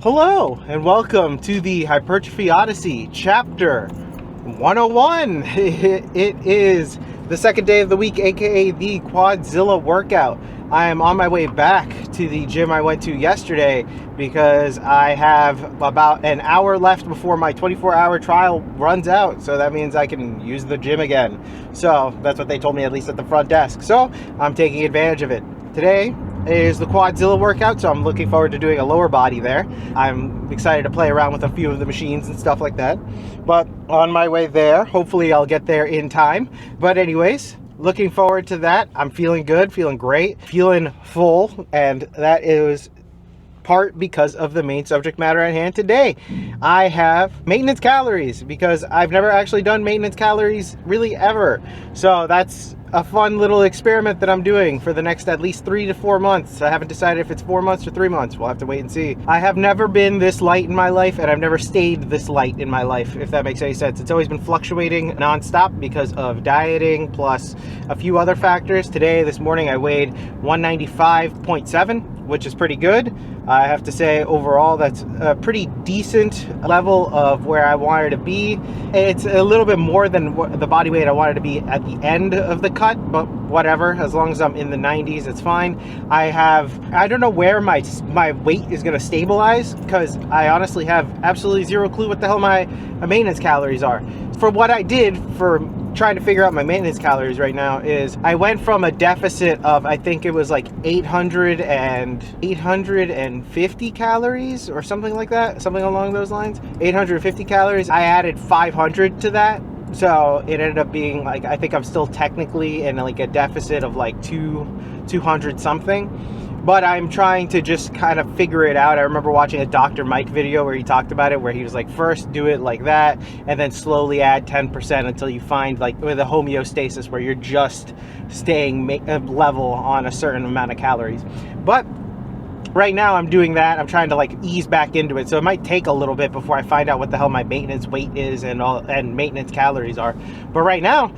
Hello and welcome to the Hypertrophy Odyssey chapter 101. It is the second day of the week, aka the Quadzilla workout. I am on my way back to the gym I went to yesterday because I have about an hour left before my 24-hour trial runs out. So that means I can use the gym again. So that's what they told me, at least at the front desk. So I'm taking advantage of it. Today is the Quadzilla workout, so I'm looking forward to doing a lower body there. I'm excited to play around with a few of the machines and stuff like that. But on my way there, hopefully I'll get there in time. But anyways, looking forward to that. I'm feeling good, feeling great, feeling full, and that is part because of the main subject matter at hand today. I have maintenance calories because I've never actually done maintenance calories really ever. So that's a fun little experiment that I'm doing for the next at least 3 to 4 months. I haven't decided if it's 4 months or 3 months. We'll have to wait and see. I have never been this light in my life, and I've never stayed this light in my life, if that makes any sense. It's always been fluctuating nonstop because of dieting plus a few other factors. This morning I weighed 195.7, which is pretty good. I have to say overall that's a pretty decent level of where I wanted to be. It's a little bit more than the body weight I wanted to be at the end of the cut, but whatever, as long as I'm in the 90s, it's fine. I don't know where my weight is going to stabilize because I honestly have absolutely zero clue what the hell my maintenance calories are. For what I did for trying to figure out my maintenance calories right now is I went from a deficit of, I think it was like 850 calories or something like that, something along those lines, 850 calories. I added 500 to that. So it ended up being like, I think I'm still technically in like a deficit of like 200 something. But I'm trying to just kind of figure it out. I remember watching a Dr. Mike video where he talked about it, where he was like, first do it like that, and then slowly add 10% until you find like with a homeostasis where you're just staying level on a certain amount of calories. But right now I'm doing that. I'm trying to like ease back into it. So it might take a little bit before I find out what the hell my maintenance weight is and maintenance calories are. But right now,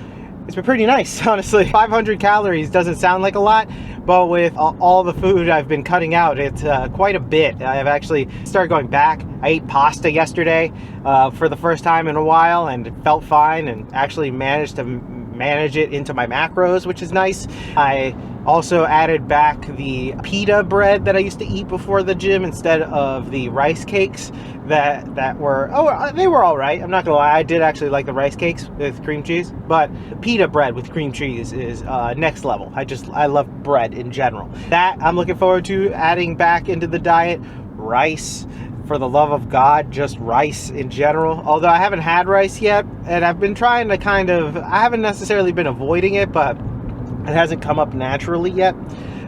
it's been pretty nice, honestly. 500 calories doesn't sound like a lot, but with all the food I've been cutting out, it's quite a bit. I've actually started going back. I ate pasta yesterday for the first time in a while, and it felt fine, and actually managed to manage it into my macros, which is nice. I also added back the pita bread that I used to eat before the gym instead of the rice cakes that were, they were all right. I'm not gonna lie, I did actually like the rice cakes with cream cheese, but pita bread with cream cheese is next level. I love bread in general. That I'm looking forward to adding back into the diet. Rice, for the love of God, just rice in general. Although I haven't had rice yet, and I've been trying to I haven't necessarily been avoiding it, but it hasn't come up naturally yet.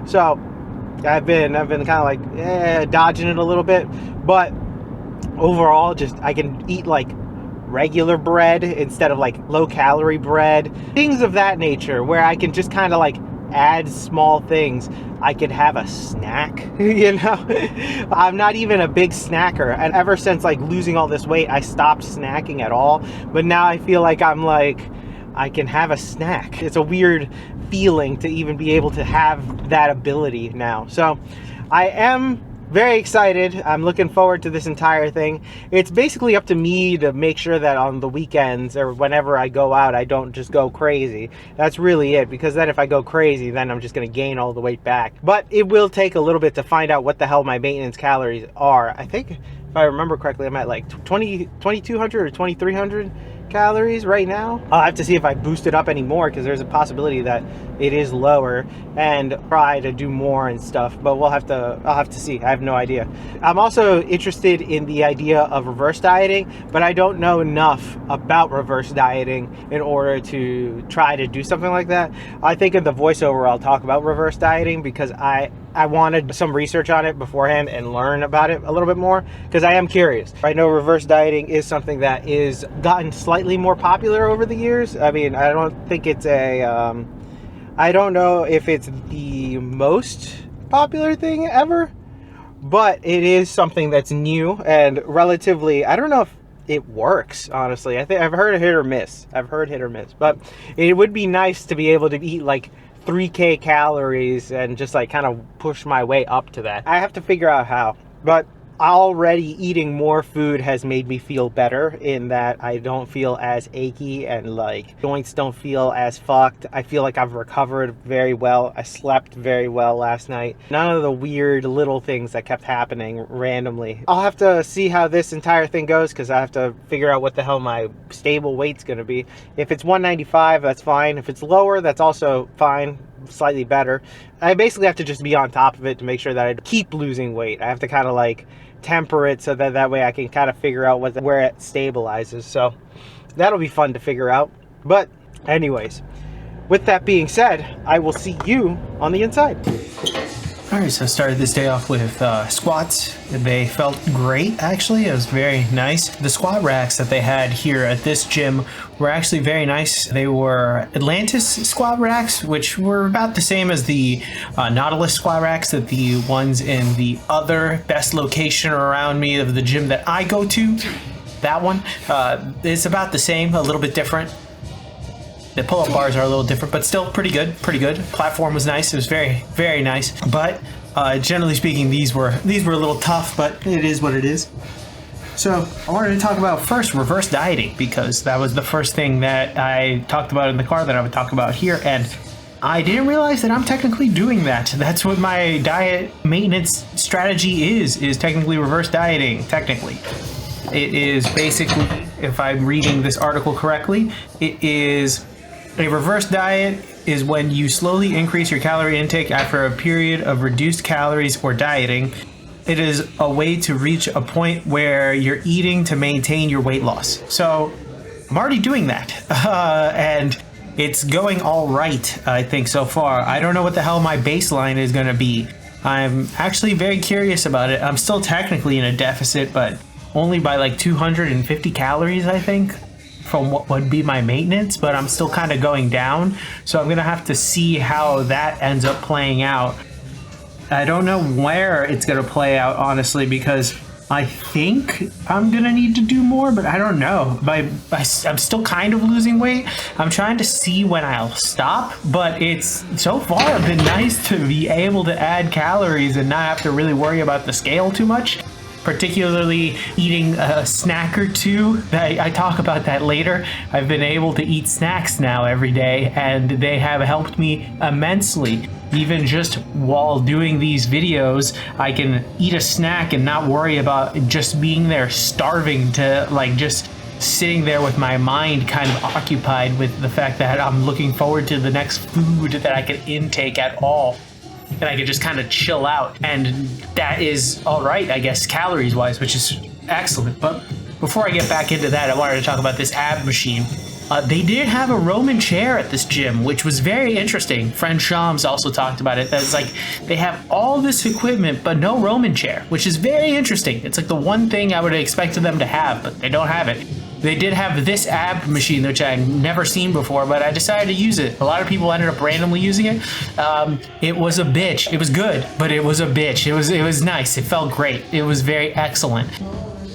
So I've been kind of like dodging it a little bit, but overall, just I can eat like regular bread instead of like low calorie bread, things of that nature, where I can just kind of like add small things. I could have a snack, you know. I'm not even a big snacker, and ever since like losing all this weight, I stopped snacking at all. But now I feel like I can have a snack. It's a weird feeling to even be able to have that ability now. So I am very excited. I'm looking forward to this entire thing. It's basically up to me to make sure that on the weekends or whenever I go out, I don't just go crazy. That's really it, because then if I go crazy, then I'm just going to gain all the weight back. But it will take a little bit to find out what the hell my maintenance calories are. I think, if I remember correctly, I'm at like 2,200 or 2,300 calories right now. I'll have to see if I boost it up anymore, because there's a possibility that it is lower, and try to do more and stuff, but I'll have to see. I have no idea. I'm also interested in the idea of reverse dieting, but I don't know enough about reverse dieting in order to try to do something like that. I think in the voiceover I'll talk about reverse dieting, because I wanted some research on it beforehand and learn about it a little bit more, because I am curious. I know reverse dieting is something that is gotten slightly more popular over the years. I mean, I don't think it's I don't know if it's the most popular thing ever, but it is something that's new and relatively, I don't know if it works, honestly. I think I've heard hit or miss. But it would be nice to be able to eat like 3K calories and just like kind of push my way up to that. I have to figure out how, but already eating more food has made me feel better in that I don't feel as achy and like joints don't feel as fucked. I feel like I've recovered very well. I slept very well last night. None of the weird little things that kept happening randomly. I'll have to see how this entire thing goes because I have to figure out what the hell my stable weight's going to be. If it's 195, that's fine. If it's lower, that's also fine. Slightly better. I basically have to just be on top of it to make sure that I keep losing weight. I have to kind of like temper it so that way I can kind of figure out where it stabilizes. So that'll be fun to figure out. But anyways, with that being said, I will see you on the inside. All right, so I started this day off with squats. They felt great, actually. It was very nice. The squat racks that they had here at this gym were actually very nice. They were Atlantis squat racks, which were about the same as the Nautilus squat racks that the ones in the other best location around me of the gym that I go to. That one is about the same, a little bit different. The pull-up bars are a little different, but still pretty good, pretty good. Platform was nice. It was very, very nice. But generally speaking, these were a little tough, but it is what it is. So I wanted to talk about first reverse dieting because that was the first thing that I talked about in the car that I would talk about here. And I didn't realize that I'm technically doing that. That's what my diet maintenance strategy is technically reverse dieting, technically. It is basically, if I'm reading this article correctly, it is a reverse diet is when you slowly increase your calorie intake after a period of reduced calories or dieting. It is a way to reach a point where you're eating to maintain your weight loss. So I'm already doing that. And it's going all right, I think, so far. I don't know what the hell my baseline is going to be. I'm actually very curious about it. I'm still technically in a deficit, but only by like 250 calories, I think, from what would be my maintenance, but I'm still kind of going down. So I'm gonna have to see how that ends up playing out. I don't know where it's gonna play out, honestly, because I think I'm gonna need to do more, but I don't know. I'm still kind of losing weight. I'm trying to see when I'll stop, but it's so far been nice to be able to add calories and not have to really worry about the scale too much. Particularly eating a snack or two. I talk about that later. I've been able to eat snacks now every day, and they have helped me immensely. Even just while doing these videos, I can eat a snack and not worry about just being there starving to like just sitting there with my mind kind of occupied with the fact that I'm looking forward to the next food that I can intake at all. And I could just kind of chill out, and that is all right, I guess, calories wise, which is excellent. But before I get back into that, I wanted to talk about this ab machine. They did have a Roman chair at this gym, which was very interesting. Friend Shams also talked about it. That's like they have all this equipment, but no Roman chair, which is very interesting. It's like the one thing I would have expected them to have, but they don't have it. They did have this ab machine, which I'd never seen before, but I decided to use it. A lot of people ended up randomly using it. It was a bitch. It was good, but it was a bitch. It was nice. It felt great. It was very excellent.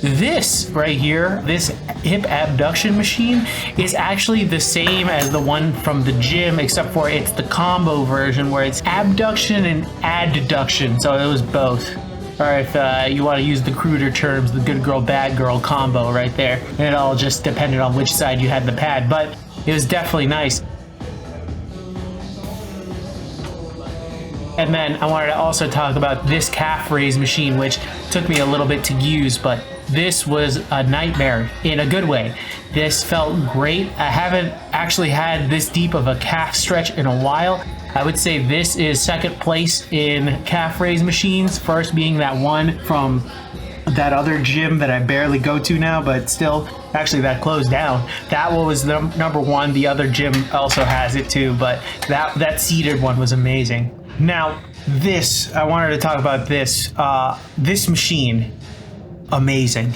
This right here, this hip abduction machine, is actually the same as the one from the gym, except for it's the combo version where it's abduction and adduction. So it was both. Or if you want to use the cruder terms, the good girl, bad girl combo right there. It all just depended on which side you had the pad, but it was definitely nice. And then I wanted to also talk about this calf raise machine, which took me a little bit to use, but this was a nightmare in a good way. This felt great. I haven't actually had this deep of a calf stretch in a while. I would say this is second place in calf raise machines, first being that one from that other gym that I barely go to now, but still, actually that closed down. That one was the number one. The other gym also has it too, but that seated one was amazing. Now, this, I wanted to talk about this. This machine, amazing.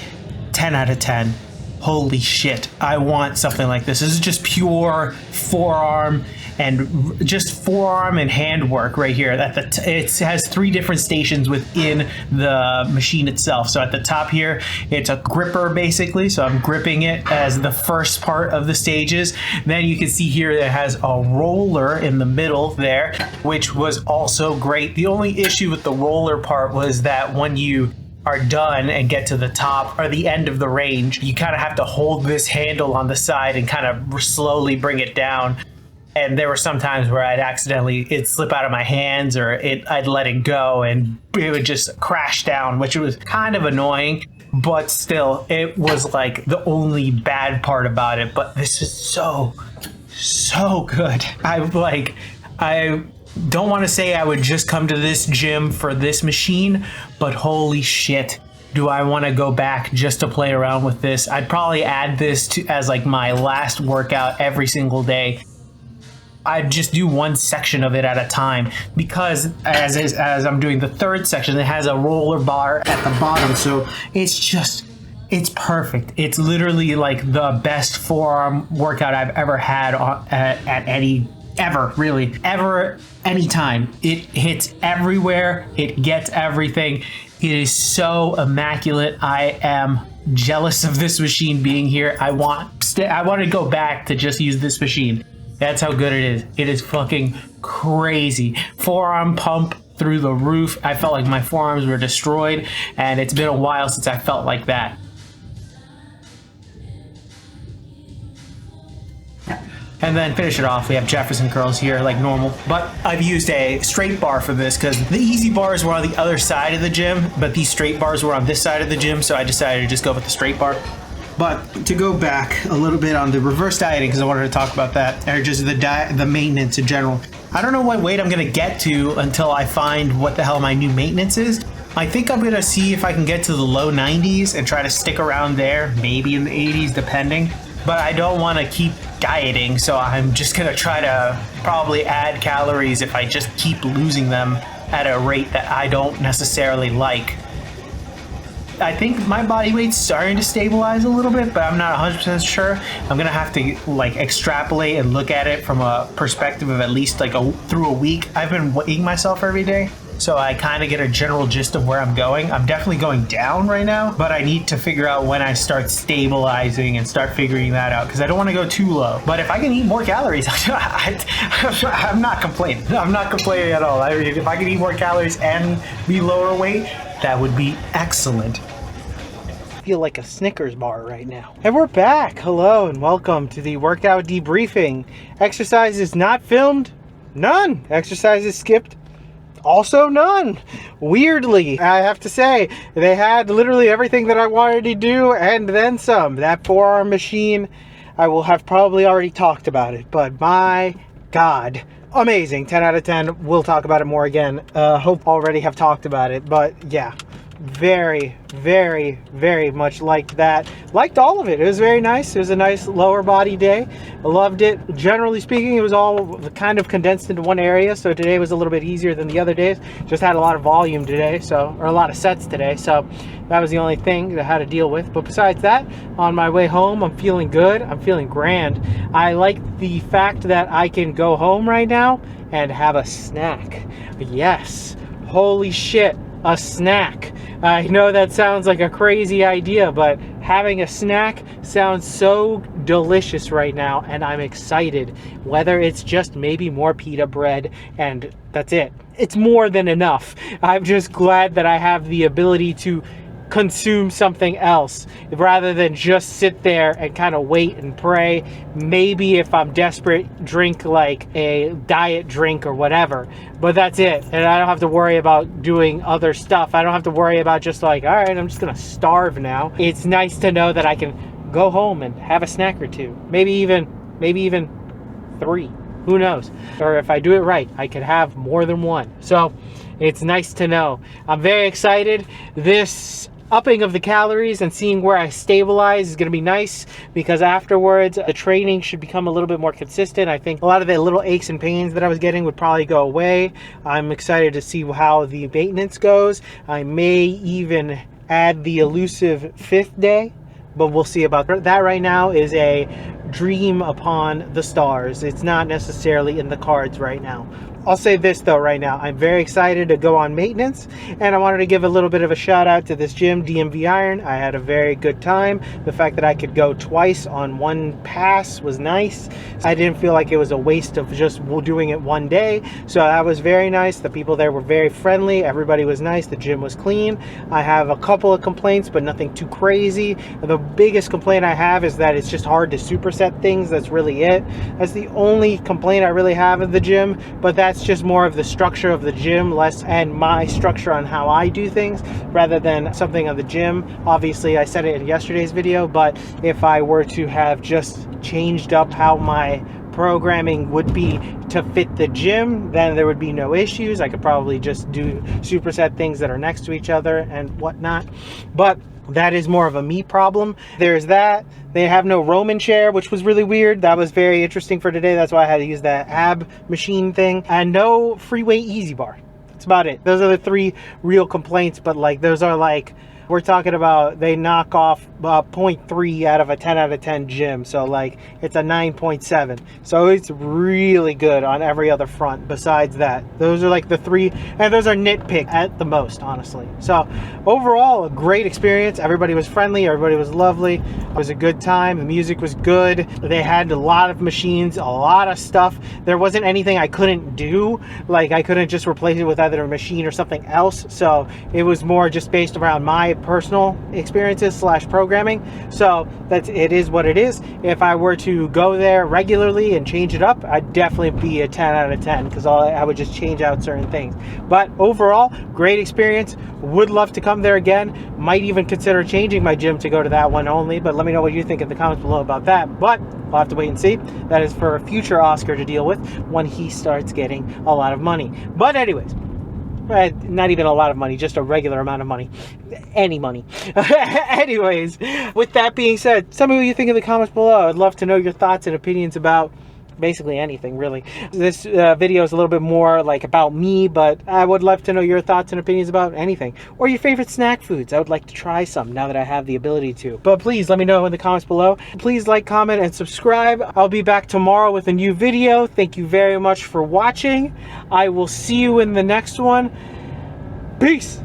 10 out of 10. Holy shit, I want something like this. This is just pure forearm and just forearm and hand work right here. It has 3 different stations within the machine itself. So at the top here, it's a gripper basically. So I'm gripping it as the first part of the stages. Then you can see here it has a roller in the middle there, which was also great. The only issue with the roller part was that when you are done and get to the top or the end of the range, you kind of have to hold this handle on the side and kind of slowly bring it down. And there were some times where it'd slip out of my hands, or I'd let it go and it would just crash down, which was kind of annoying. But still, it was like the only bad part about it. But this is so good. I don't want to say I would just come to this gym for this machine, but holy shit, do I want to go back just to play around with this. I'd probably add this as like my last workout every single day. I'd just do one section of it at a time, because as I'm doing the third section, it has a roller bar at the bottom, so it's perfect. It's literally like the best forearm workout I've ever had anytime. It hits everywhere. It gets everything. It is so immaculate. I am jealous of this machine being here. I want to go back to just use this machine. That's how good it is. It is fucking crazy. Forearm pump through the roof. I felt like my forearms were destroyed, and it's been a while since I felt like that. And then finish it off, we have Jefferson curls here like normal. But I've used a straight bar for this because the easy bars were on the other side of the gym, but these straight bars were on this side of the gym, so I decided to just go with the straight bar. But to go back a little bit on the reverse dieting, because I wanted to talk about that, or just the maintenance in general. I don't know what weight I'm going to get to until I find what the hell my new maintenance is. I think I'm going to see if I can get to the low 90s and try to stick around there, maybe in the 80s depending. But I don't want to keep dieting, so I'm just going to try to probably add calories if I just keep losing them at a rate that I don't necessarily like. I think my body weight's starting to stabilize a little bit, but I'm not 100% sure. I'm gonna have to like extrapolate and look at it from a perspective of at least like through a week. I've been weighing myself every day, so I kind of get a general gist of where I'm going. I'm definitely going down right now, but I need to figure out when I start stabilizing and start figuring that out, because I don't want to go too low. But if I can eat more calories, I'm not complaining. I'm not complaining at all. If I can eat more calories and be lower weight, that would be excellent. I feel like a Snickers bar right now. And we're back. Hello and welcome to the workout debriefing. Exercises not filmed? None. Exercises skipped? Also none. Weirdly, I have to say, they had literally everything that I wanted to do and then some. That forearm machine, I will have probably already talked about it, but my God. Amazing. 10 out of 10. We'll talk about it more again. Hope already have talked about it, but yeah. Very, very, very much liked that. Liked all of it. It was very nice. It was a nice lower body day. I loved it. Generally speaking, it was all kind of condensed into one area, so today was a little bit easier than the other days. Just had a lot of volume today, or a lot of sets today, so that was the only thing that I had to deal with. But besides that, on my way home, I'm feeling good. I'm feeling grand. I like the fact that I can go home right now and have a snack. Yes. Holy shit. A snack. I know that sounds like a crazy idea, but having a snack sounds so delicious right now, and I'm excited. Whether it's just maybe more pita bread and that's it. It's more than enough. I'm just glad that I have the ability to consume something else rather than just sit there and kind of wait and pray. Maybe if I'm desperate, drink like a diet drink or whatever, but that's it. And I don't have to worry about doing other stuff. I don't have to worry about just like, all right, I'm just gonna starve now. It's nice to know that I can go home and have a snack or two, maybe even 3, who knows? Or if I do it right, I could have more than one. So it's nice to know. I'm very excited. This upping of the calories and seeing where I stabilize is going to be nice, because afterwards the training should become a little bit more consistent. I think a lot of the little aches and pains that I was getting would probably go away. I'm excited to see how the maintenance goes. I may even add the elusive 5th day, but we'll see about that. Right now is a dream upon the stars. It's not necessarily in the cards right now. I'll say this though right now, I'm very excited to go on maintenance, and I wanted to give a little bit of a shout out to this gym, DMV Iron. I had a very good time. The fact that I could go twice on one pass was nice. I didn't feel like it was a waste of just doing it one day, so that was very nice. The people there were very friendly, everybody was nice, the gym was clean. I have a couple of complaints, but nothing too crazy. The biggest complaint I have is that it's just hard to superset things. That's really it. That's the only complaint I really have of the gym, but that's just more of the structure of the gym, less and my structure on how I do things rather than something of the gym. Obviously I said it in yesterday's video, but if I were to have just changed up how my programming would be to fit the gym, then there would be no issues. I could probably just do superset things that are next to each other and whatnot, but that is more of a me problem. There's that. They have no Roman chair, which was really weird. That was very interesting for today. That's why I had to use that ab machine thing. And no freeway easy bar. That's about it. Those are the three real complaints, but like those are like, we're talking about they knock off 0.3 out of a 10 out of 10 gym, so like it's a 9.7, so it's really good on every other front besides that. Those are like the three, and those are nitpick at the most, honestly. So overall, a great experience. Everybody was friendly, everybody was lovely. It was a good time. The music was good. They had a lot of machines, a lot of stuff. There wasn't anything I couldn't do, like I couldn't just replace it with either a machine or something else, so it was more just based around my personal experiences slash programming. So that's, it is what it is. If I were to go there regularly and change it up, I'd definitely be a 10 out of 10 because I would just change out certain things. But overall, great experience. Would love to come there again. Might even consider changing my gym to go to that one only, but let me know what you think in the comments below about that. But we'll have to wait and see. That is for a future Oscar to deal with when he starts getting a lot of money. But anyways, not even a lot of money, just a regular amount of money. Any money. Anyways, with that being said, tell me what you think in the comments below. I'd love to know your thoughts and opinions about basically anything, really. This video is a little bit more like about me, but I would love to know your thoughts and opinions about anything, or your favorite snack foods. I would like to try some now that I have the ability to. But please let me know in the comments below. Please like, comment, and subscribe. I'll be back tomorrow with a new video. Thank you very much for watching. I will see you in the next one. Peace.